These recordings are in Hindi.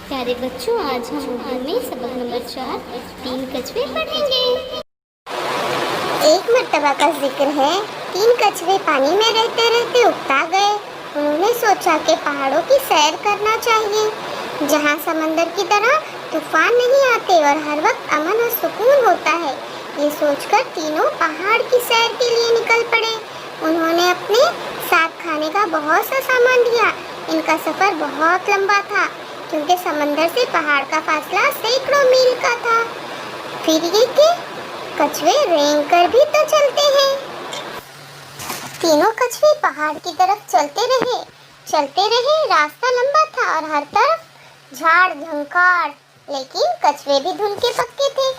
प्यारे बच्चों, आज हम उर्दू में सबक नंबर 4 तीन कछुए पढ़ेंगे। एक मर्तबा का जिक्र है। तीन कछुए पानी में रहते रहते उकता गए। उन्होंने सोचा कि पहाड़ों की सैर करना चाहिए, जहाँ समंदर की तरह तूफान नहीं आते और हर वक्त अमन और सुकून होता है। ये सोचकर तीनों पहाड़ की सैर के लिए निकल पड़े। उन्होंने अपने साथ खाने का बहुत सा सामान लिया। इनका सफर बहुत लंबा था, क्योंकि समंदर से पहाड़ का फासला सैकड़ों मील का था। फिर ये कि कछुए रेंग कर भी तो चलते हैं। तीनों कछुए पहाड़ की तरफ चलते रहे। रास्ता लंबा था और हर तरफ झाड़ झंखाड़, लेकिन कछुए भी धुन के पक्के थे।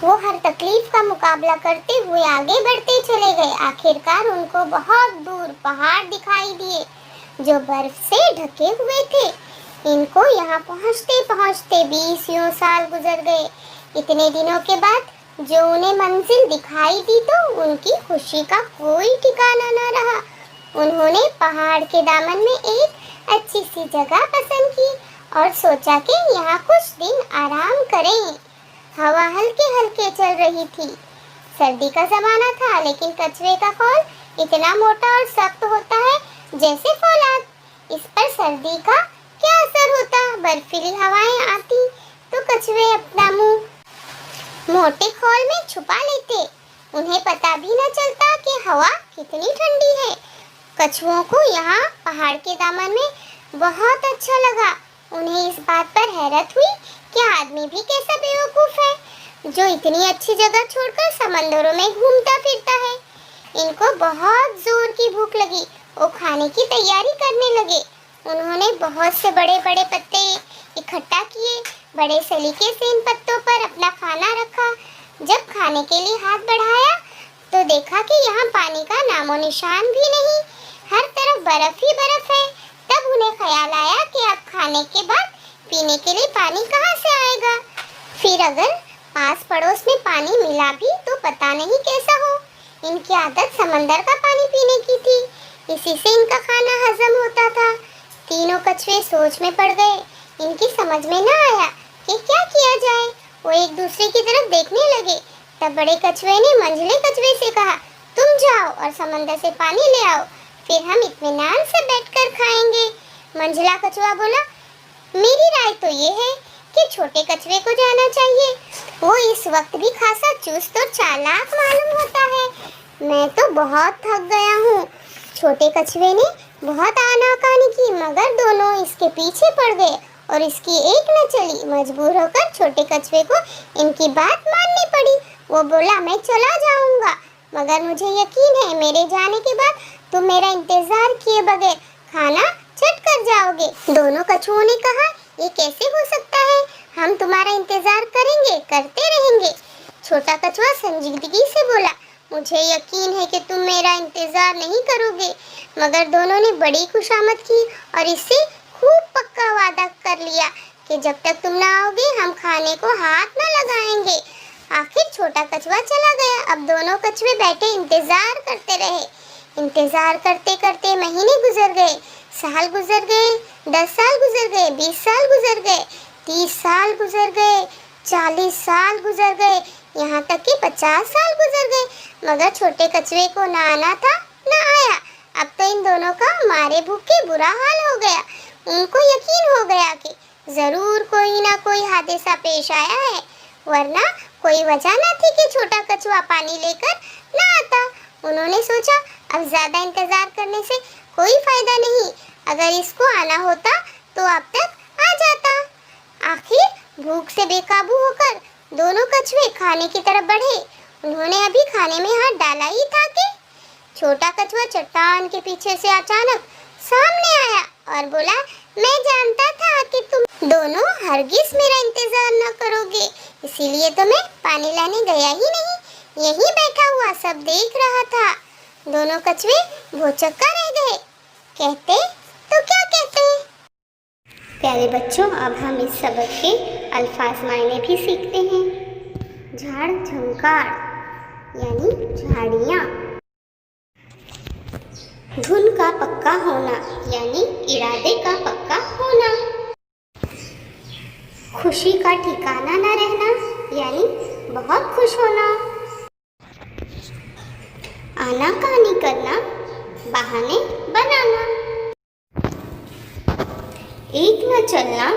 वो हर तकलीफ का मुकाबला करते हुए आगे बढ़ते चले गए। आखिरकार उनको बहुत दूर पहाड़ दिखाई दिए, जो बर्फ से ढके हुए थे। इनको यहाँ पहुँचते पहुँचते 20 साल गुजर गए। इतने दिनों के बाद जो उन्हें मंजिल दिखाई दी, तो उनकी खुशी का कोई ठिकाना न रहा। उन्होंने पहाड़ के दामन में एक अच्छी सी जगह पसंद की और सोचा कि यहाँ कुछ दिन आराम करें। हवा हल्के हल्के चल रही थी। सर्दी का जमाना था, लेकिन कछुए का खोल इतना मोटा और सख्त होता है जैसे फौलाद। इस पर सर्दी का क्या असर होता? बर्फीली हवाएं आती तो कछुए अपना मुंह मोटे खोल में छुपा लेते। उन्हें पता भी न चलता कि हवा कितनी ठंडी है। कछुओं को यहाँ पहाड़ के दामन में बहुत अच्छा लगा। उन्हें इस बात पर हैरत हुई कि आदमी भी कैसा बेवकूफ है, जो इतनी अच्छी जगह छोड़कर समंदरों में घूमता फिरता है। इनको बहुत जोर की भूख लगी। वो खाने की तैयारी करने लगे। उन्होंने बहुत से बड़े बड़े पत्ते इकट्ठा किए। बड़े सलीके से इन पत्तों पर अपना खाना रखा। जब खाने के लिए हाथ बढ़ाया तो देखा कि यहाँ पानी का नामो निशान भी नहीं। हर तरफ बर्फ ही बर्फ है। तब उन्हें ख्याल आया कि अब खाने के बाद पीने के लिए पानी कहाँ से आएगा। फिर अगर पास पड़ोस में पानी मिला भी तो पता नहीं कैसा हो। इनकी आदत समंदर का पानी पीने की थी, इसी से इनका खाना हजम होता था। तीनों कछुए सोच में पड़ गए। इनकी समझ में न आया कि क्या किया जाए। वो एक दूसरे की तरफ देखने लगे। तब बड़े कछुए ने मंझले कछुए से कहा, तुम जाओ और समंदर से पानी ले आओ, फिर हम इत्मीनान से बैठकर खाएंगे। मंझला कछुआ बोला, मेरी राय तो ये है कि छोटे कछुए को जाना चाहिए। वो इस वक्त भी खासा चुस्त और चालाक मालूम होता है। मैं तो बहुत थक गया हूँ। छोटे कछुए ने बहुत आनाकानी की, मगर दोनों इसके पीछे पड़ गए और इसकी एक न चली। मजबूर होकर छोटे कछुए को इनकी बात माननी पड़ी। वो बोला, मैं चला जाऊंगा, मगर मुझे यकीन है मेरे जाने के बाद तुम मेरा इंतजार किए बगैर खाना चट कर जाओगे। दोनों कछुओं ने कहा, ये कैसे हो सकता है? हम तुम्हारा इंतजार करेंगे, करते रहेंगे। छोटा कछुआ संजीदगी से बोला, मुझे यकीन है कि तुम मेरा इंतजार नहीं करोगे। मगर दोनों ने बड़ी खुशामद की और इससे खूब पक्का वादा कर लिया कि जब तक तुम ना आओगे हम खाने को हाथ न लगाएंगे। आखिर छोटा कछुआ चला गया। अब दोनों कछुए बैठे इंतजार करते रहे। इंतजार करते करते महीने गुजर गए, साल गुजर गए, 10 साल गुजर गए, 20 साल गुजर गए, 30 साल गुजर गए, 40 साल गुजर गए, यहाँ तक कि 50 साल गुजर गए। मगर छोटे कछुए को ना आना था ना आया। अब तो इन दोनों का मारे भूखे बुरा हाल हो गया। उनको यकीन हो गया कि जरूर कोई ना कोई हादसा पेश आया है, वरना कोई वजह न थी कि छोटा कछुआ पानी लेकर ना आता। उन्होंने सोचा, अब ज्यादा इंतजार करने से कोई फायदा नहीं। अगर इसको आना होता तो अब तक आ जाता। आखिर भूख से बेकाबू होकर दोनों कछुए खाने की तरफ बढ़े। उन्होंने अभी खाने में हाथ डाला ही था कि छोटा कछुआ चट्टान के पीछे से अचानक सामने आया और बोला, मैं जानता था कि तुम दोनों हरगिज मेरा इंतजार न करोगे, इसीलिए तो मैं पानी लाने गया ही नहीं। यहीं बैठा हुआ सब देख रहा था। दोनों कछुए भौचक्का रह गए। कहते तो क्या कहते। प्यारे बच्चों, अब हम इस सबक के अल्फाज मायने भी सीखते हैं। झाड़ झंकार यानी झाड़ियाँ। धुन का पक्का होना यानी इरादे का पक्का होना। खुशी का ठिकाना न रहना यानी बहुत खुश होना। आनाकानी करना, बहाने बनाना। एक न चलना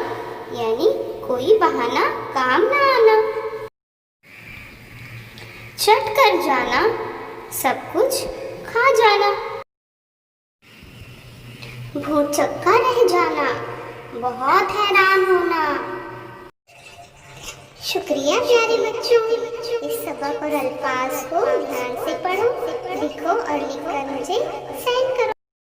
यानी कोई बहाना काम न आना। चट कर जाना, सब कुछ खा जाना। भूचक्का रह जाना, बहुत हैरान होना। शुक्रिया प्यारे बच्चों, इस सबक और अल्फाज को ध्यान से पढ़ो, लिखो और लिखकर मुझे सेंड करो।